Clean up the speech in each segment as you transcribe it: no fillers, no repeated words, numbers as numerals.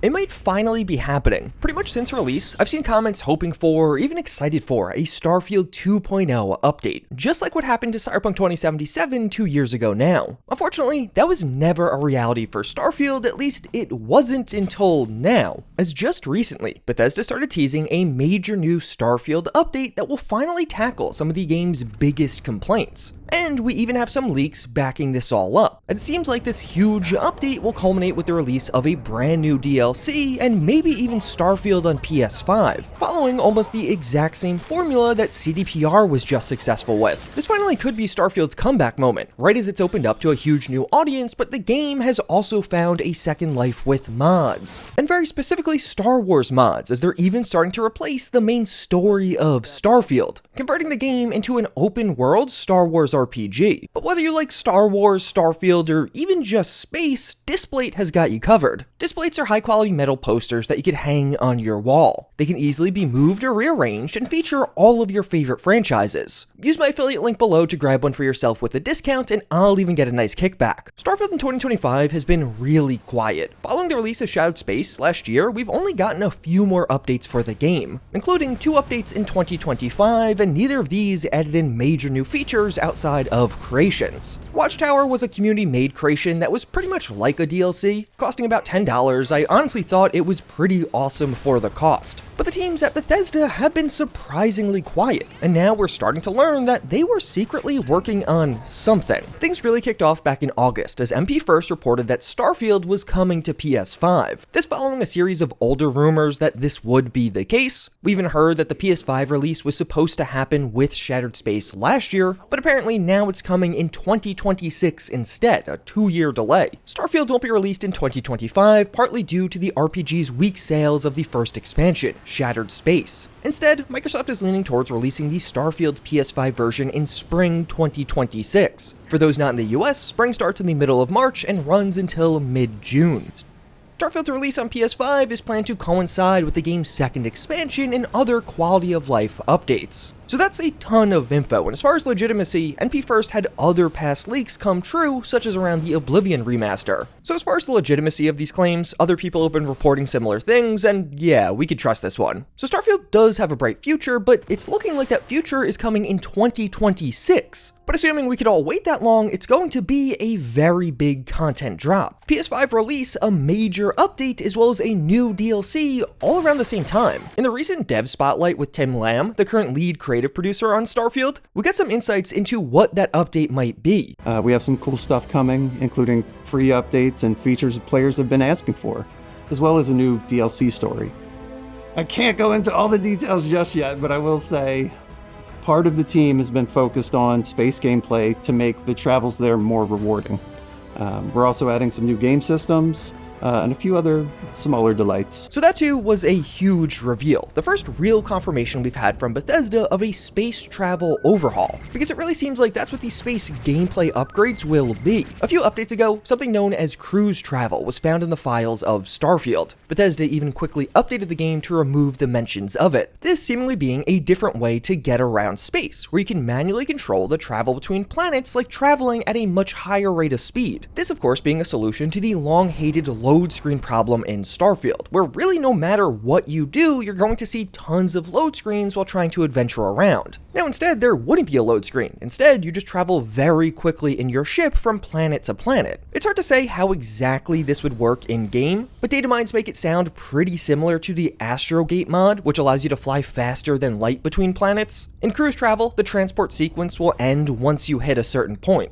It might finally be happening. Pretty much since release, I've seen comments hoping for, or even excited for, a Starfield 2.0 update, just like what happened to Cyberpunk 2077 2 years ago now. Unfortunately, that was never a reality for Starfield, at least it wasn't until now, as just recently, Bethesda started teasing a major new Starfield update that will finally tackle some of the game's biggest complaints. And we even have some leaks backing this all up. It seems like this huge update will culminate with the release of a brand new DLC and maybe even Starfield on PS5, following almost the exact same formula that CDPR was just successful with. This finally could be Starfield's comeback moment, right as it's opened up to a huge new audience, but the game has also found a second life with mods. And very specifically Star Wars mods, as they're even starting to replace the main story of Starfield, converting the game into an open world Star Wars RPG. But whether you like Star Wars, Starfield, or even just space, Displate has got you covered. Displates are high-quality metal posters that you could hang on your wall. They can easily be moved or rearranged and feature all of your favorite franchises. Use my affiliate link below to grab one for yourself with a discount, and I'll even get a nice kickback. Starfield in 2025 has been really quiet. Following the release of Shadowed Space last year, we've only gotten a few more updates for the game, including 2 updates in 2025, and neither of these added in major new features outside of creations. Watchtower was a community-made creation that was pretty much like a DLC, costing about $10. I honestly thought it was pretty awesome for the cost. But the teams at Bethesda have been surprisingly quiet, and now we're starting to learn that they were secretly working on something. Things really kicked off back in August, as MP First reported that Starfield was coming to PS5. This following a series of older rumors that this would be the case. We even heard that the PS5 release was supposed to happen with Shattered Space last year, but apparently now it's coming in 2026 instead, a 2-year delay. Starfield won't be released in 2025, partly due to the RPG's weak sales of the first expansion, Shattered Space. Instead, Microsoft is leaning towards releasing the Starfield PS5 version in spring 2026. For those not in the US, spring starts in the middle of March and runs until mid-June. Starfield's release on PS5 is planned to coincide with the game's second expansion and other quality of life updates. So that's a ton of info, and as far as legitimacy, NP First had other past leaks come true, such as around the Oblivion remaster. So as far as the legitimacy of these claims, other people have been reporting similar things, and yeah, we could trust this one. So Starfield does have a bright future, but it's looking like that future is coming in 2026. But assuming we could all wait that long, it's going to be a very big content drop. PS5 release, a major update, as well as a new DLC all around the same time. In the recent dev spotlight with Tim Lamb, the current lead creative producer on Starfield, we got some insights into what that update might be. We have some cool stuff coming, including free updates and features players have been asking for, as well as a new DLC story. I can't go into all the details just yet, but I will say part of the team has been focused on space gameplay to make the travels there more rewarding. We're also adding some new game systems, and a few other smaller delights. So that too was a huge reveal, the first real confirmation we've had from Bethesda of a space travel overhaul, because it really seems like that's what these space gameplay upgrades will be. A few updates ago, something known as cruise travel was found in the files of Starfield. Bethesda even quickly updated the game to remove the mentions of it, this seemingly being a different way to get around space, where you can manually control the travel between planets like traveling at a much higher rate of speed. This of course being a solution to the long-hated load screen problem in Starfield, where really no matter what you do, you're going to see tons of load screens while trying to adventure around. Now instead, there wouldn't be a load screen. Instead, you just travel very quickly in your ship from planet to planet. It's hard to say how exactly this would work in-game, but data mines make it sound pretty similar to the Astrogate mod, which allows you to fly faster than light between planets. In cruise travel, the transport sequence will end once you hit a certain point.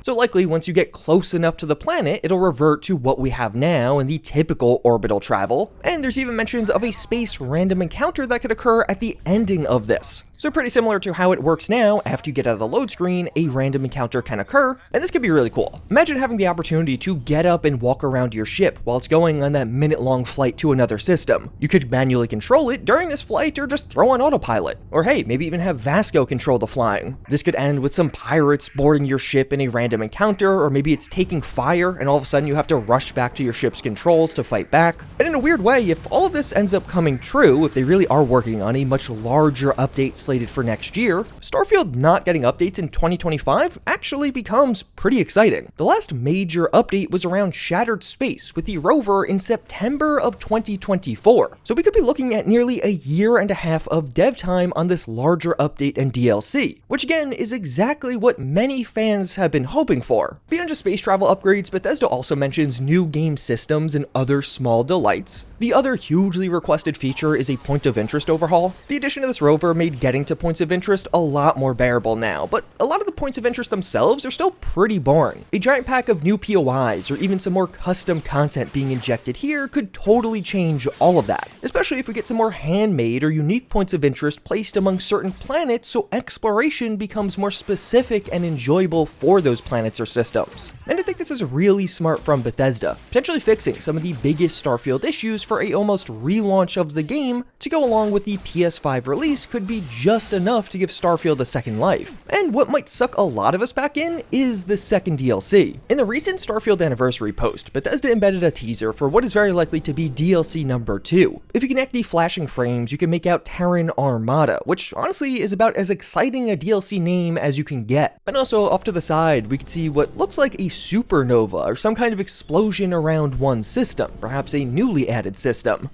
So likely, once you get close enough to the planet, it'll revert to what we have now in the typical orbital travel, and there's even mentions of a space random encounter that could occur at the ending of this. So pretty similar to how it works now, after you get out of the load screen, a random encounter can occur, and this could be really cool. Imagine having the opportunity to get up and walk around your ship while it's going on that minute-long flight to another system. You could manually control it during this flight or just throw on autopilot. Or hey, maybe even have Vasco control the flying. This could end with some pirates boarding your ship in a random encounter, or maybe it's taking fire and all of a sudden you have to rush back to your ship's controls to fight back. And in a weird way, if all of this ends up coming true, if they really are working on a much larger update slated for next year, Starfield not getting updates in 2025 actually becomes pretty exciting. The last major update was around Shattered Space with the rover in September of 2024, so we could be looking at nearly a year and a half of dev time on this larger update and DLC, which again is exactly what many fans have been hoping for. Beyond just space travel upgrades, Bethesda also mentions new game systems and other small delights. The other hugely requested feature is a point of interest overhaul. The addition of this rover made getting to points of interest a lot more bearable now, but a lot of the points of interest themselves are still pretty boring. A giant pack of new POIs or even some more custom content being injected here could totally change all of that, especially if we get some more handmade or unique points of interest placed among certain planets so exploration becomes more specific and enjoyable for those planets or systems. And I think this is really smart from Bethesda, potentially fixing some of the biggest Starfield issues for a almost relaunch of the game to go along with the PS5 release could be just enough to give Starfield a second life. And what might suck a lot of us back in is the second DLC. In the recent Starfield anniversary post, Bethesda embedded a teaser for what is very likely to be DLC number 2. If you connect the flashing frames, you can make out Terran Armada, which honestly is about as exciting a DLC name as you can get. And also off to the side, we could see what looks like a supernova or some kind of explosion around one system, perhaps a newly added system.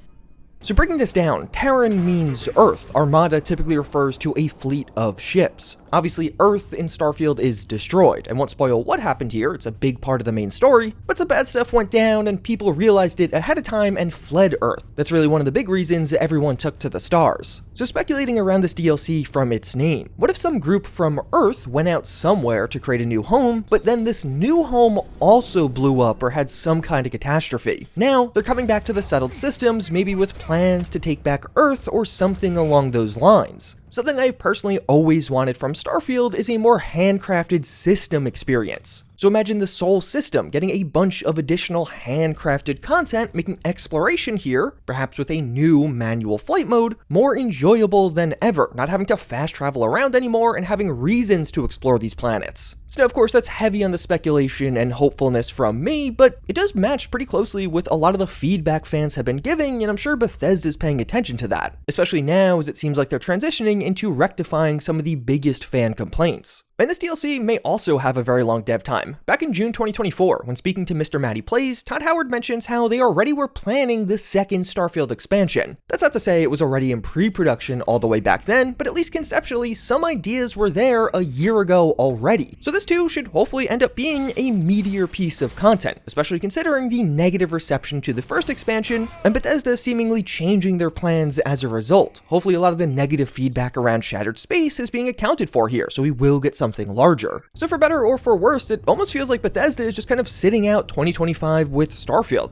So breaking this down, Terran means Earth. Armada typically refers to a fleet of ships. Obviously, Earth in Starfield is destroyed. I won't spoil what happened here, it's a big part of the main story, but some bad stuff went down and people realized it ahead of time and fled Earth. That's really one of the big reasons everyone took to the stars. So speculating around this DLC from its name, what if some group from Earth went out somewhere to create a new home, but then this new home also blew up or had some kind of catastrophe? Now, they're coming back to the settled systems, maybe with plans to take back Earth or something along those lines. Something I've personally always wanted from Starfield is a more handcrafted system experience. So imagine the Sol system getting a bunch of additional handcrafted content, making exploration here, perhaps with a new manual flight mode, more enjoyable than ever, not having to fast travel around anymore and having reasons to explore these planets. So now, of course, that's heavy on the speculation and hopefulness from me, but it does match pretty closely with a lot of the feedback fans have been giving, and I'm sure Bethesda's paying attention to that, especially now as it seems like they're transitioning into rectifying some of the biggest fan complaints. And this DLC may also have a very long dev time. Back in June 2024, when speaking to Mr. Matty Plays, Todd Howard mentions how they already were planning the second Starfield expansion. That's not to say it was already in pre-production all the way back then, but at least conceptually, some ideas were there a year ago already. So this too should hopefully end up being a meatier piece of content, especially considering the negative reception to the first expansion, and Bethesda seemingly changing their plans as a result. Hopefully a lot of the negative feedback around Shattered Space is being accounted for here, so we will get something larger. So for better or for worse, it almost feels like Bethesda is just kind of sitting out 2025 with Starfield.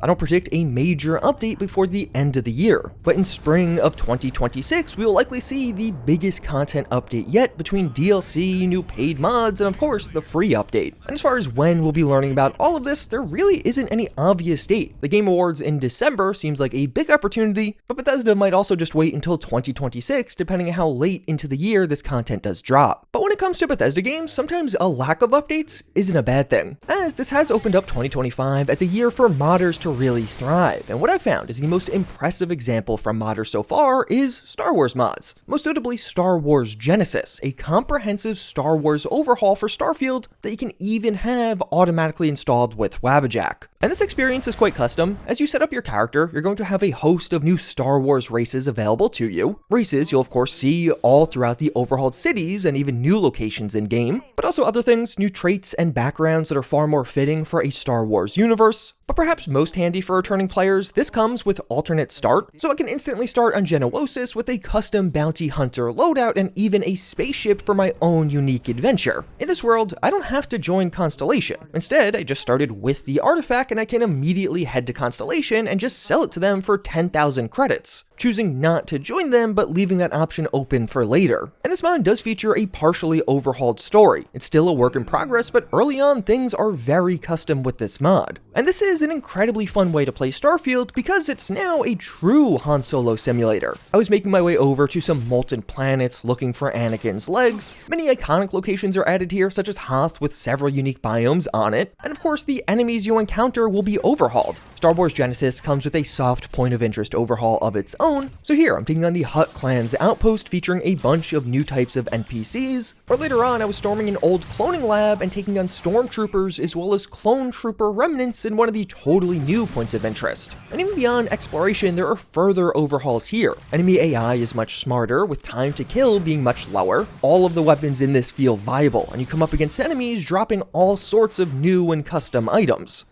I don't predict a major update before the end of the year, but in spring of 2026, we will likely see the biggest content update yet between DLC, new paid mods, and of course, the free update. And as far as when we'll be learning about all of this, there really isn't any obvious date. The Game Awards in December seems like a big opportunity, but Bethesda might also just wait until 2026, depending on how late into the year this content does drop. But when it comes to Bethesda games, sometimes a lack of updates isn't a bad thing, as this has opened up 2025 as a year for modders to really thrive, and what I've found is the most impressive example from modders so far is Star Wars mods, most notably Star Wars Genesis, a comprehensive Star Wars overhaul for Starfield that you can even have automatically installed with Wabbajack. And this experience is quite custom. As you set up your character, you're going to have a host of new Star Wars races available to you. Races you'll of course see all throughout the overhauled cities and even new locations in-game, but also other things, new traits and backgrounds that are far more fitting for a Star Wars universe. But perhaps most handy for returning players, this comes with alternate start, so I can instantly start on Geonosis with a custom bounty hunter loadout and even a spaceship for my own unique adventure. In this world, I don't have to join Constellation. Instead, I just started with the artifact and I can immediately head to Constellation and just sell it to them for 10,000 credits, choosing not to join them but leaving that option open for later. And this mod does feature a partially overhauled story. It's still a work in progress, but early on things are very custom with this mod. And this is an incredibly really fun way to play Starfield because it's now a true Han Solo simulator. I was making my way over to some molten planets looking for Anakin's legs. Many iconic locations are added here, such as Hoth with several unique biomes on it, and of course the enemies you encounter will be overhauled. Star Wars Genesis comes with a soft point of interest overhaul of its own, so here I'm taking on the Hutt clan's outpost featuring a bunch of new types of NPCs, or later on I was storming an old cloning lab and taking on stormtroopers as well as clone trooper remnants in one of the totally new points of interest. And even beyond exploration, there are further overhauls here. Enemy AI is much smarter, with time to kill being much lower. All of the weapons in this feel viable, and you come up against enemies dropping all sorts of new and custom items.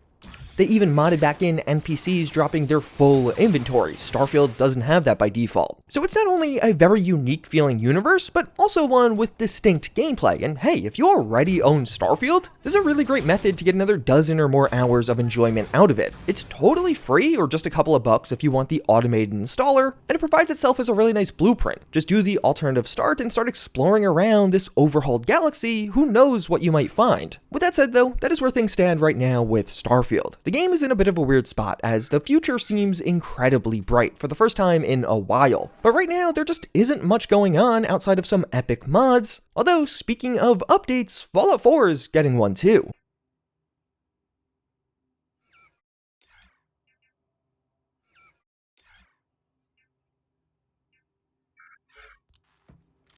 They even modded back in NPCs dropping their full inventory. Starfield doesn't have that by default. So it's not only a very unique feeling universe, but also one with distinct gameplay. And hey, if you already own Starfield, this is a really great method to get another dozen or more hours of enjoyment out of it. It's totally free, or just a couple of bucks if you want the automated installer, and it provides itself as a really nice blueprint. Just do the alternative start and start exploring around this overhauled galaxy. Who knows what you might find? With that said though, that is where things stand right now with Starfield. The game is in a bit of a weird spot, as the future seems incredibly bright for the first time in a while. But right now, there just isn't much going on outside of some epic mods. Although, speaking of updates, Fallout 4 is getting one too.